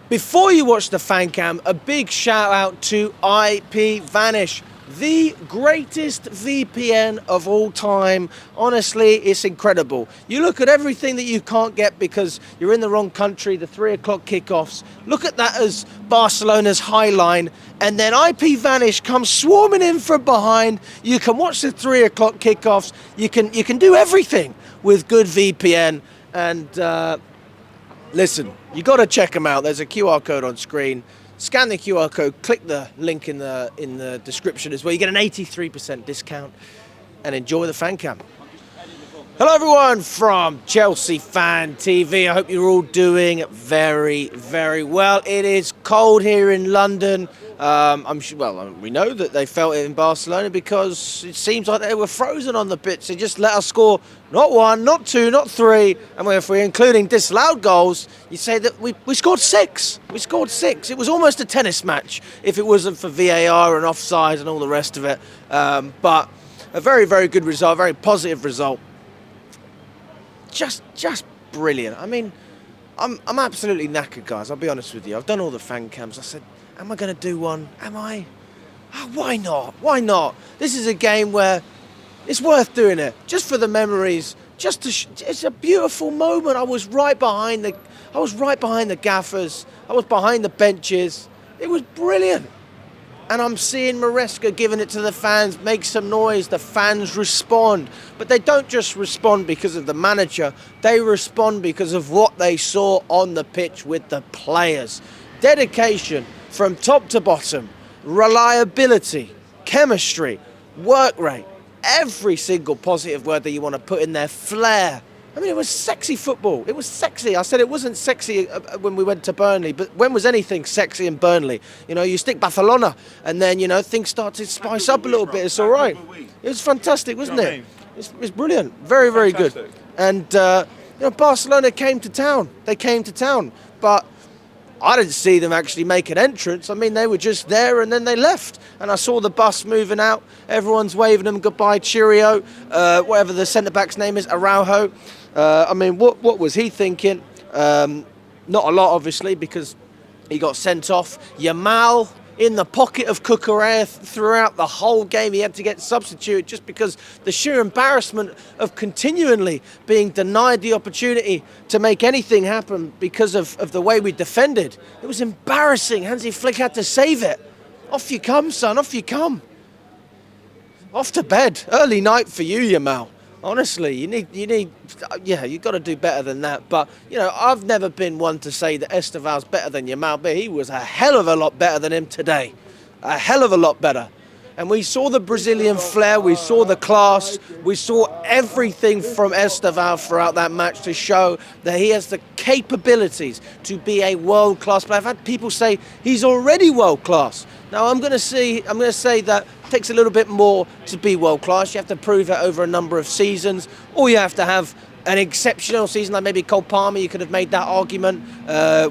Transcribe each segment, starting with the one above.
Before you watch the fan cam, a big shout out to IPVanish, the greatest VPN of all time. Honestly, it's incredible. You look at everything that you can't get because you're in the wrong country, the 3 o'clock kickoffs. Look at that as Barcelona's high line, and then IPVanish comes swarming in from behind. You can watch the 3 o'clock kickoffs. You can do everything with good VPN. And listen, you got to check them out. There's a QR code on screen. Scan the QR code, click the link in the description as well. You get an 83% discount and enjoy the fan cam. Hello everyone from Chelsea Fan TV. I hope you're all doing very, very well. It is cold here in London. We know that they felt it in Barcelona because it seems like they were frozen on the pitch. They just let us score not 1, not 2, not 3. And if we're including disallowed goals, you say that we scored 6. We scored 6. It was almost a tennis match if it wasn't for VAR and offside and all the rest of it. But a very, very good result, very positive result. Just brilliant. I mean, I'm absolutely knackered, guys. I'll be honest with you. I've done all the fan cams. I said, am I going to do one? Am I? Oh, why not? Why not? This is a game where it's worth doing it. Just for the memories. It's a beautiful moment. I was right behind the gaffers. I was behind the benches. It was brilliant. And I'm seeing Maresca giving it to the fans, make some noise, the fans respond. But they don't just respond because of the manager, they respond because of what they saw on the pitch with the players. Dedication from top to bottom, reliability, chemistry, work rate, every single positive word that you want to put in there, flair. I mean, it was sexy football. It was sexy. I said it wasn't sexy when we went to Burnley, but when was anything sexy in Burnley? You know, you stick Barcelona, and then, you know, things start to spice up a little bit. It's all right. It was fantastic, wasn't it? It was brilliant. Very, very good. And, Barcelona came to town. They came to town. But I didn't see them actually make an entrance. I mean, they were just there and then they left. And I saw the bus moving out. Everyone's waving them goodbye, cheerio, whatever the centre-back's name is, Araujo. What was he thinking? Not a lot, obviously, because he got sent off. Yamal in the pocket of Cucurella throughout the whole game. He had to get substituted just because the sheer embarrassment of continually being denied the opportunity to make anything happen because of the way we defended. It was embarrassing. Hansi Flick had to save it. Off you come, son. Off you come. Off to bed. Early night for you, Yamal. Honestly, you've got to do better than that. But, I've never been one to say that Estêvão's better than Yamal, but he was a hell of a lot better than him today. A hell of a lot better. And we saw the Brazilian flair, we saw the class, we saw everything from Estêvão throughout that match to show that he has the capabilities to be a world-class player. I've had people say he's already world-class. Now, I'm going to say that it takes a little bit more to be world-class. You have to prove it over a number of seasons, or you have to have an exceptional season, like maybe Cole Palmer. You could have made that argument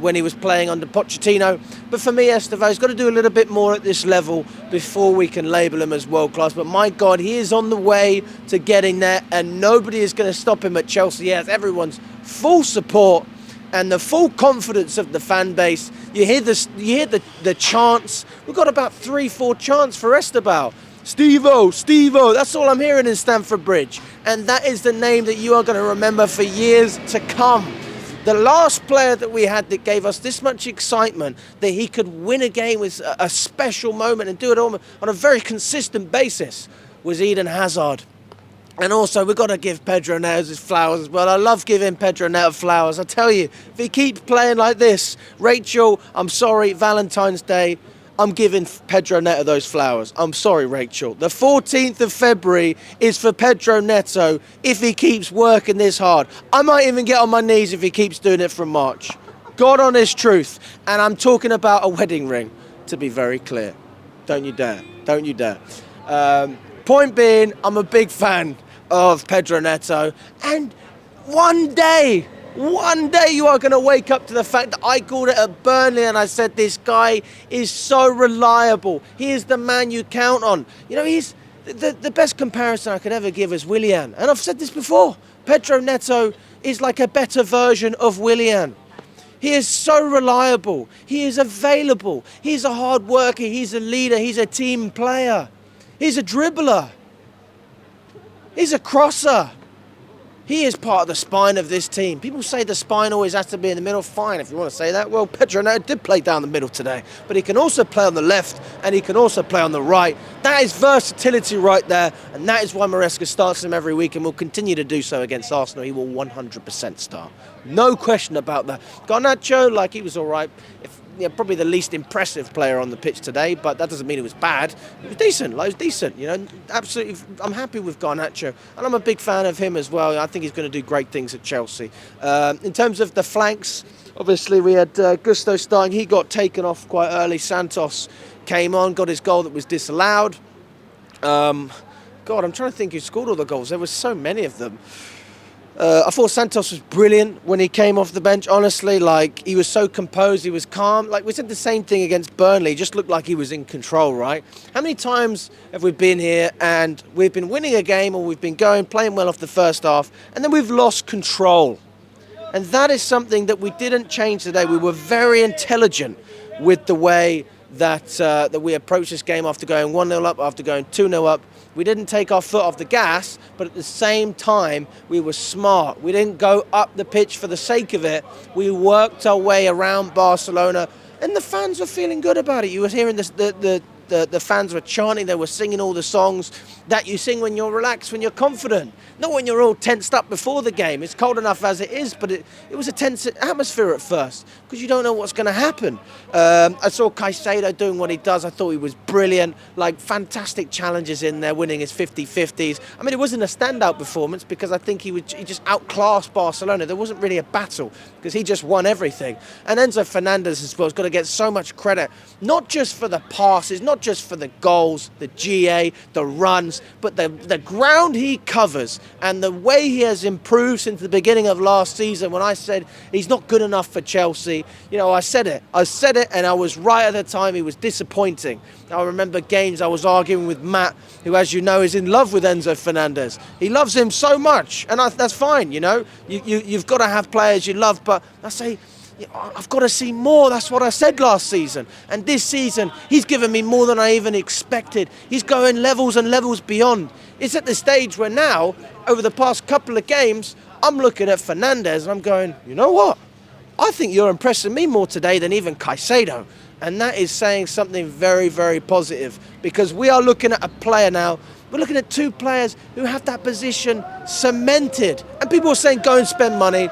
when he was playing under Pochettino. But for me, Estêvão's got to do a little bit more at this level before we can label him as world-class. But my God, he is on the way to getting there, and nobody is going to stop him at Chelsea. He has everyone's full support and the full confidence of the fan base. You hear the chants. We've got about 3-4 chants for Estêvão. Steve-O, that's all I'm hearing in Stamford Bridge. And that is the name that you are going to remember for years to come. The last player that we had that gave us this much excitement, that he could win a game with a special moment and do it on a very consistent basis, was Eden Hazard. And also, we've got to give Pedro Neto his flowers as well. I love giving Pedro Neto flowers. I tell you, if he keeps playing like this, Rachel, I'm sorry, Valentine's Day, I'm giving Pedro Neto those flowers. I'm sorry, Rachel. The 14th of February is for Pedro Neto if he keeps working this hard. I might even get on my knees if he keeps doing it from March. God honest truth. And I'm talking about a wedding ring, to be very clear. Don't you dare. Don't you dare. Point being, I'm a big fan of Pedro Neto. And one day you are going to wake up to the fact that I called it at Burnley and I said this guy is so reliable. He is the man you count on. He's the best comparison I could ever give is Willian. And I've said this before. Pedro Neto is like a better version of Willian. He is so reliable. He is available. He's a hard worker. He's a leader. He's a team player. He's a dribbler. He's a crosser. He is part of the spine of this team. People say the spine always has to be in the middle. Fine, if you want to say that. Well, Pedro Neto did play down the middle today, but he can also play on the left and he can also play on the right. That is versatility right there, and that is why Maresca starts him every week and will continue to do so against Arsenal. He will 100% start. No question about that. Garnacho, he was all right. Probably the least impressive player on the pitch today, but that doesn't mean it was bad. It was decent. He was decent. Absolutely. I'm happy with Garnacho, and I'm a big fan of him as well. I think he's going to do great things at Chelsea. In terms of the flanks, obviously we had Gusto starting. He got taken off quite early. Santos came on, got his goal that was disallowed. God, I'm trying to think who scored all the goals. There were so many of them. I thought Santos was brilliant when he came off the bench, honestly. He was so composed, he was calm. We said the same thing against Burnley. He just looked like he was in control, right? How many times have we been here and we've been winning a game, or we've been playing well off the first half, and then we've lost control? And that is something that we didn't change today. We were very intelligent with the way that we approached this game after going 1-0 up, after going 2-0 up. We didn't take our foot off the gas, but at the same time, we were smart. We didn't go up the pitch for the sake of it. We worked our way around Barcelona, and the fans were feeling good about it. You were hearing the fans were chanting, they were singing all the songs that you sing when you're relaxed, when you're confident, not when you're all tensed up before the game. It's cold enough as it is, but it was a tense atmosphere at first because you don't know what's going to happen. I saw Caicedo doing what he does. I thought he was brilliant, fantastic challenges in there, winning his 50-50s. I mean, it wasn't a standout performance because I think he just outclassed Barcelona. There wasn't really a battle because he just won everything. And Enzo Fernandez as well has got to get so much credit, not just for the passes, not just for the goals, the GA, the runs, but the ground he covers and the way he has improved since the beginning of last season. When I said he's not good enough for Chelsea, I said it, and I was right at the time. He was disappointing. I remember games I was arguing with Matt, who, as you know, is in love with Enzo Fernandez. He loves him so much, and that's fine, You've got to have players you love, but I say, I've got to see more. That's what I said last season. And this season, he's given me more than I even expected. He's going levels and levels beyond. It's at the stage where now, over the past couple of games, I'm looking at Fernandez and I'm going, you know what? I think you're impressing me more today than even Caicedo. And that is saying something very, very positive, because we are looking at a player now. We're looking at two players who have that position cemented. And people are saying, go and spend money.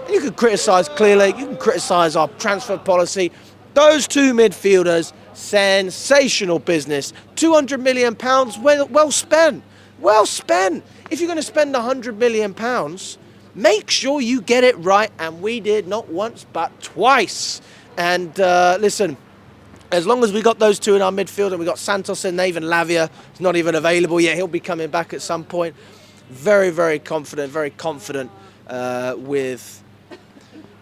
You can criticise, clearly, you can criticise our transfer policy. Those two midfielders, sensational business. £200 million, well spent. Well spent. If you're going to spend £100 million, make sure you get it right. And we did, not once, but twice. And listen, as long as we got those two in our midfield, and we got Santos in there, even Lavia is not even available yet. He'll be coming back at some point. Very, very confident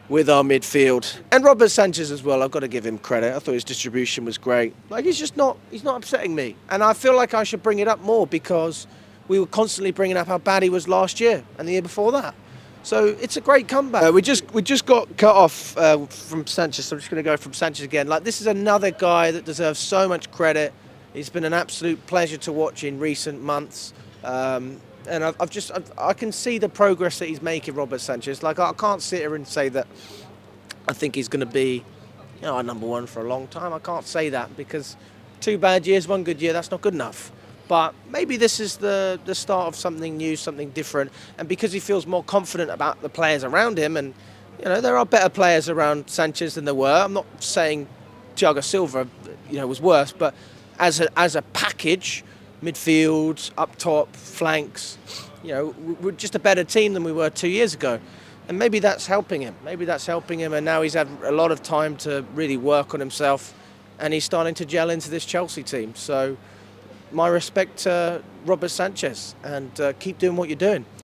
with our midfield. And Robert Sanchez as well, I've got to give him credit. I thought his distribution was great. He's not upsetting me. And I feel like I should bring it up more, because we were constantly bringing up how bad he was last year and the year before that. So it's a great comeback. We just got cut off from Sanchez, so I'm just going to go from Sanchez again. This is another guy that deserves so much credit. He's been an absolute pleasure to watch in recent months. And I can see the progress that he's making, Robert Sanchez. I can't sit here and say that I think he's going to be, our number one for a long time. I can't say that, because 2 bad years, 1 good year, that's not good enough. But maybe this is the start of something new, something different. And because he feels more confident about the players around him, and there are better players around Sanchez than there were. I'm not saying Thiago Silva, was worse, but as a package, midfield, up top, flanks, we're just a better team than we were 2 years ago. And maybe that's helping him. And now he's had a lot of time to really work on himself, and he's starting to gel into this Chelsea team. So my respect to Robert Sanchez, and keep doing what you're doing.